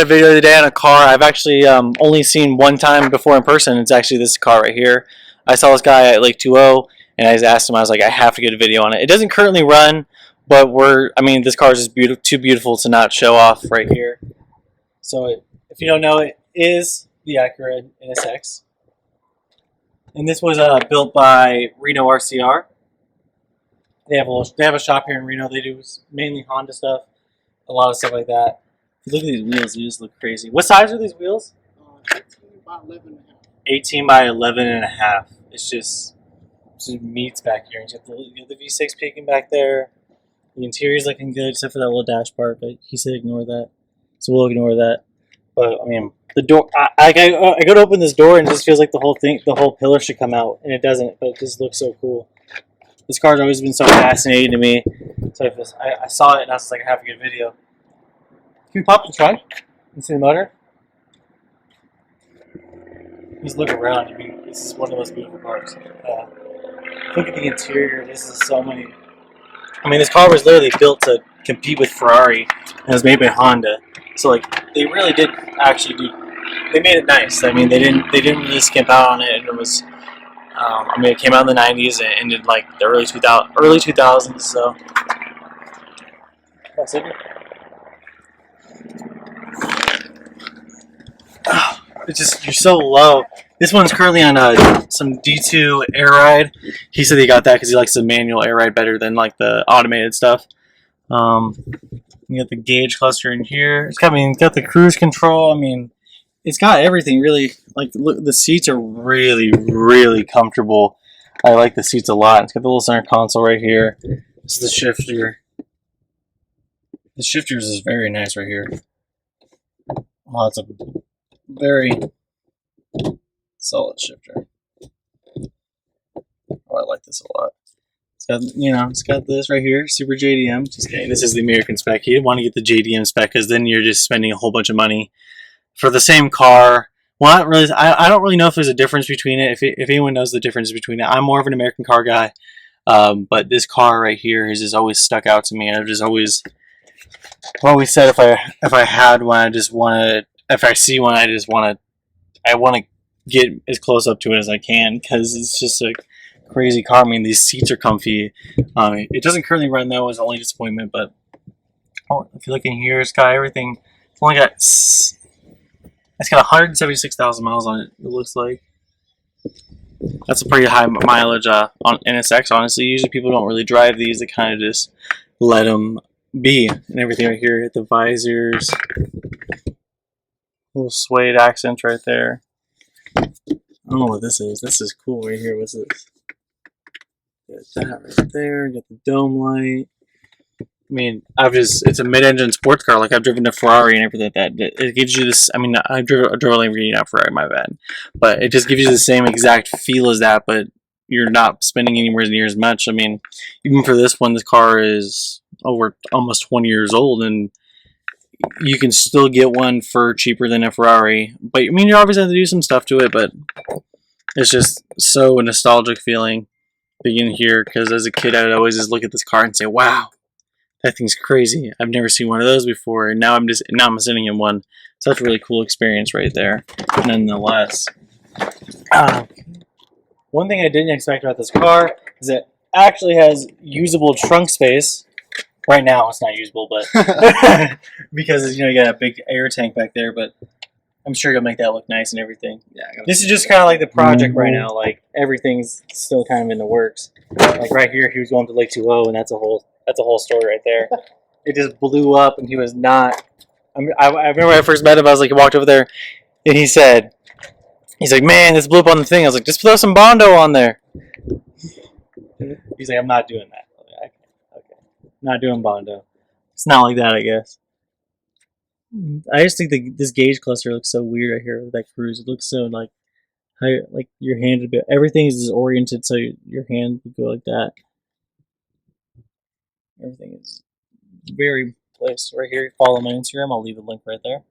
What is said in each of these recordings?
a video the other day on a car I've actually only seen one time before in person. It's actually this car right here. I saw this guy at Lake 2.0, and I just asked him, I was like, I have to get a video on it. It doesn't currently run, but this car is just too beautiful to not show off right here. So if you don't know, it is the Acura NSX. And this was built by Reno RCR. They have a shop here in Reno. They do mainly Honda stuff, a lot of stuff like that. If you look at these wheels, they just look crazy. What size are these wheels? 18 by 11.5. 18 by 11.5. It's just meats back here. You have the V6 peeking back there. The interior's looking good, except for that little dash part. But he said ignore that, so we'll ignore that. But I mean, the door. I go to open this door, and it just feels like the whole pillar should come out, and it doesn't. But it just looks so cool. This car's always been so fascinating to me. So I saw it, and I was like, I have a good video. Can we pop the trunk and see the motor? Just look around. I mean, this is one of the most beautiful cars. Look at the interior. This is so many. I mean, this car was literally built to compete with Ferrari, and it was made by Honda. So like, they really did actually do. They made it nice. I mean, they didn't really skimp out on it, and it was. I mean, it came out in the '90s and ended like the early 2000s. So. That's it. It's just, you're so low. This one's currently on some D2 air ride. He said he got that because he likes the manual air ride better than like the automated stuff. You got the gauge cluster in here. It's got the cruise control. I mean, it's got everything really. Like, look, the seats are really, really comfortable. I like the seats a lot. It's got the little center console right here. This is the shifter. The shifters is very nice right here. Oh, it's a very solid shifter. Oh, I like this a lot. It's got, it's got this right here, Super JDM. Just kidding. This is the American spec. You want to get the JDM spec because then you're just spending a whole bunch of money for the same car. Well, not really. I don't really know if there's a difference between it. If anyone knows the difference between it, I'm more of an American car guy. But this car right here has just always stuck out to me. I've always said if I had one, if I see one, I want to get as close up to it as I can because it's just a crazy car. I mean, these seats are comfy. It doesn't currently run though, is the only disappointment. But if you look in here, it's got everything. It's got 176,000 miles on it. It looks like that's a pretty high mileage on NSX. Honestly, usually people don't really drive these. They kind of just let them be and everything right here. Hit the visors, little suede accents right there. I don't know what this is. This is cool right here. What's this? Got that right there. Got the dome light. I mean, it's a mid-engine sports car. Like, I've driven a Ferrari and everything like that. It gives you this. I mean, I drove a Lamborghini, not Ferrari, my bad. But it just gives you the same exact feel as that. But you're not spending anywhere near as much. I mean, even for this one, this car is over almost 20 years old, and you can still get one for cheaper than a Ferrari. But I mean, you obviously have to do some stuff to it, but it's just so a nostalgic feeling being here, because as a kid I would always just look at this car and say, wow, that thing's crazy. I've never seen one of those before, and now I'm sitting in one. So that's a really cool experience right there, nonetheless. One thing I didn't expect about this car is it actually has usable trunk space. Right now it's not usable, but because you got a big air tank back there, but I'm sure you'll make that look nice and everything. Yeah, this is just kind of like the project right now. Like, everything's still kind of in the works. Like right here, he was going to Lake 2.0, and that's a whole story right there. It just blew up, and he was not. I remember when I first met him, I walked over there, and he's like, man, this blew up on the thing. I was like, just throw some Bondo on there. He's like, I'm not doing that. Okay. Not doing Bondo. It's not like that, I guess. I just think this gauge cluster looks so weird right here with that cruise. It looks so like your hand would be. Everything is oriented so your hand would go like that. Everything is very placed right here. Follow my Instagram. I'll leave a link right there.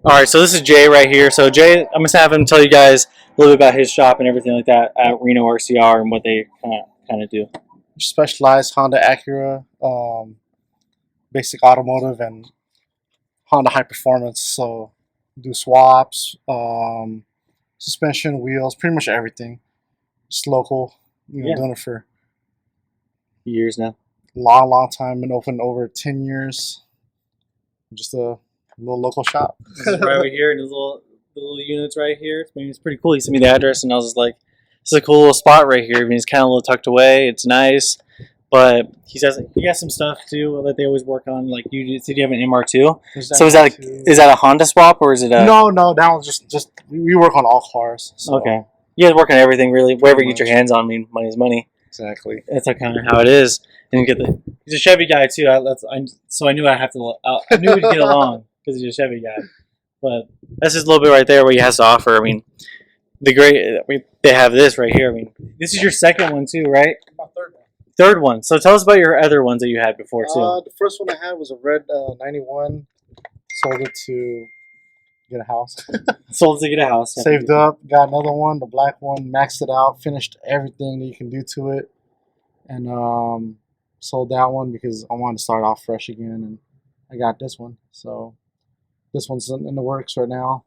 Alright, so this is Jay right here. So Jay, I'm going to have him tell you guys a little bit about his shop and everything like that at Reno RCR and what they kind of do. Specialized Honda Acura. basic automotive and Honda high performance. So do swaps, suspension, wheels, pretty much everything. Just local. Yeah. Doing it for Years now. long time. Been open over 10 years. Just a little local shop. This is right over here, and the little units right here. I mean, it's pretty cool. He sent me the address, and I was just like, "This is a cool little spot right here." I mean, it's kind of a little tucked away. It's nice, but he has some stuff too that they always work on. Like you said, you have an MR2. So is that a Honda swap or is it a? No, that was just we work on all cars. So. Okay, you guys work on everything really. Wherever you get your hands on. I mean, money's money. Exactly. That's kind of how it is. And you get he's a Chevy guy too. So I knew I knew we'd get along because he's a Chevy guy. But that's just a little bit right there what he has to offer. I mean, they have this right here. I mean, this is your second one too, right? My third one. Third one. So tell us about your other ones that you had before too. The first one I had was a red 91. Sold it to get a house. Sold to get a house. Saved up, got another one, the black one, maxed it out, finished everything that you can do to it, and sold that one because I wanted to start off fresh again, and I got this one. So this one's in the works right now.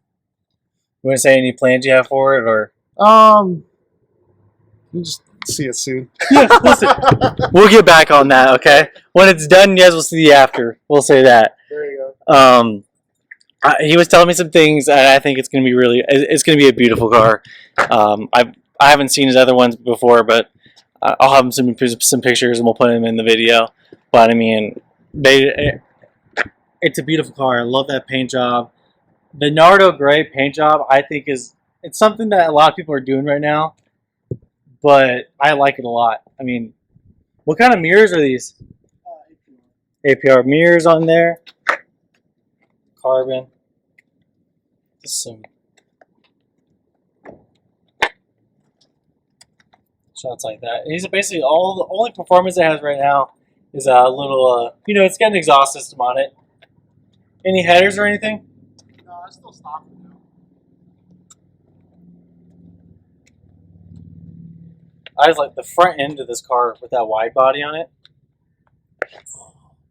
You want to say any plans you have for it, or? You just see it soon. Yeah, we'll get back on that. Okay, when it's done, you guys will see the after. We'll say that. There you go. He was telling me some things, and I think it's going to be a beautiful car. I haven't seen his other ones before, but I'll have him some pictures, and we'll put them in the video. But I mean, it's a beautiful car. I love that paint job. The Nardo Gray paint job, I think it's something that a lot of people are doing right now, but I like it a lot. I mean, what kind of mirrors are these? APR mirrors on there. Carbon. Just some shots like that. He's basically the only performance it has right now is a little, it's got an exhaust system on it. Any headers or anything? No, it's still stock now. I just like the front end of this car with that wide body on it.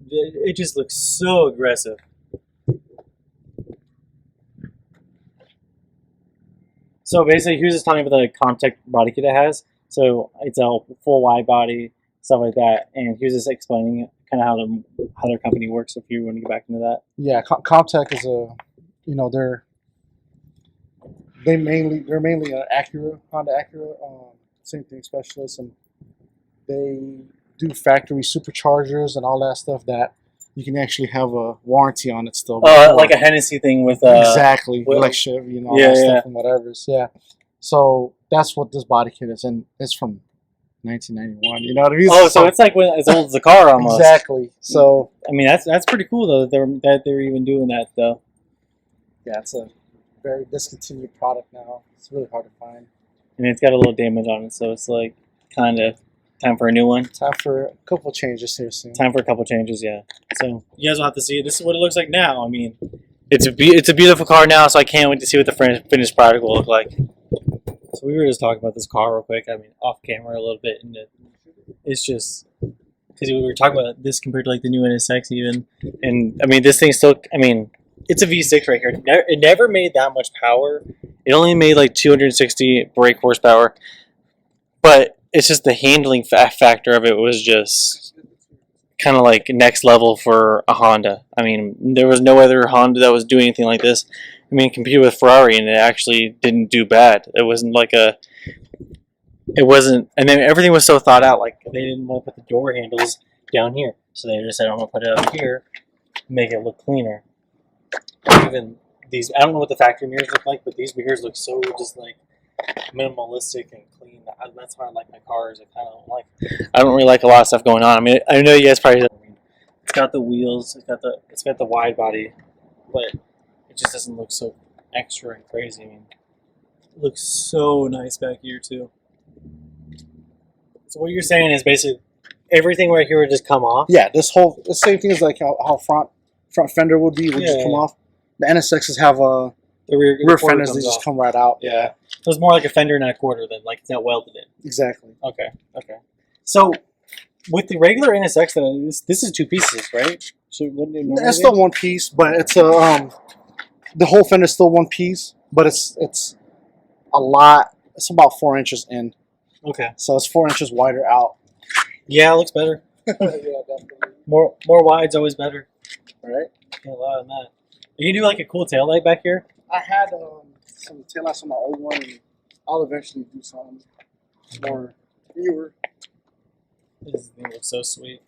It just looks so aggressive. So basically, he was just telling me about the Comtech body kit it has. So it's a full wide body, stuff like that. And he was just explaining kind of how their company works. If you want to get back into that. Yeah, Comtech is they're mainly an Honda Acura, same thing specialist, and they do factory superchargers and all that stuff that you can actually have a warranty on it still. Like a Hennessy thing with exactly, like Chevy, all that stuff and whatever's. Yeah, so that's what this body kit is, and it's from 1991. You know what I mean? Oh, so it's like as old as the car almost. Exactly. So I mean, that's pretty cool though that they're even doing that though. Yeah, it's a very discontinued product now. It's really hard to find. And it's got a little damage on it, so it's like kind of time for a new one. Time for a couple changes here soon. Time for a couple changes, yeah. So you guys will have to see it. This is what it looks like now. I mean, it's a beautiful car now, so I can't wait to see what the finished product will look like. So we were just talking about this car real quick. I mean, off camera a little bit, and it's just because we were talking about this compared to like the new NSX even, and I mean this thing still. I mean, it's a V6 right here. It never made that much power. It only made like 260 brake horsepower, but it's just the handling factor of it was just kind of like next level for a Honda. I mean, there was no other Honda that was doing anything like this. I mean, competed with Ferrari, and it actually didn't do bad. It wasn't like it wasn't, and then everything was so thought out. Like they didn't want to put the door handles down here, so they just said, "I'm gonna put it up here, make it look cleaner." Even these, I don't know what the factory mirrors look like, but these mirrors look so just like minimalistic and clean. That's why I like my cars. I don't really like a lot of stuff going on. I mean, I know you guys probably. It's got the wheels. It's got the wide body, but it just doesn't look so extra and crazy. I mean, it looks so nice back here too. So what you're saying is basically everything right here would just come off. Yeah, the same thing is like how front fender would be. Would just come off. The NSXs have the rear fenders. They just come right out. Yeah. So it's more like a fender and a quarter than like it's not welded in. Exactly. Okay. So with the regular NSX, though, this is two pieces, right? So what do you normally It's still one piece, but it's a the whole fender is still one piece, but it's a lot. It's about 4 inches in, Okay. so it's 4 inches wider out. Yeah, it looks better. Yeah, definitely. More wide's always better. Right. Get a lot on that. You can do like a cool tail light back here. I had some taillights on my old one, and I'll eventually do something more newer. This thing looks so sweet.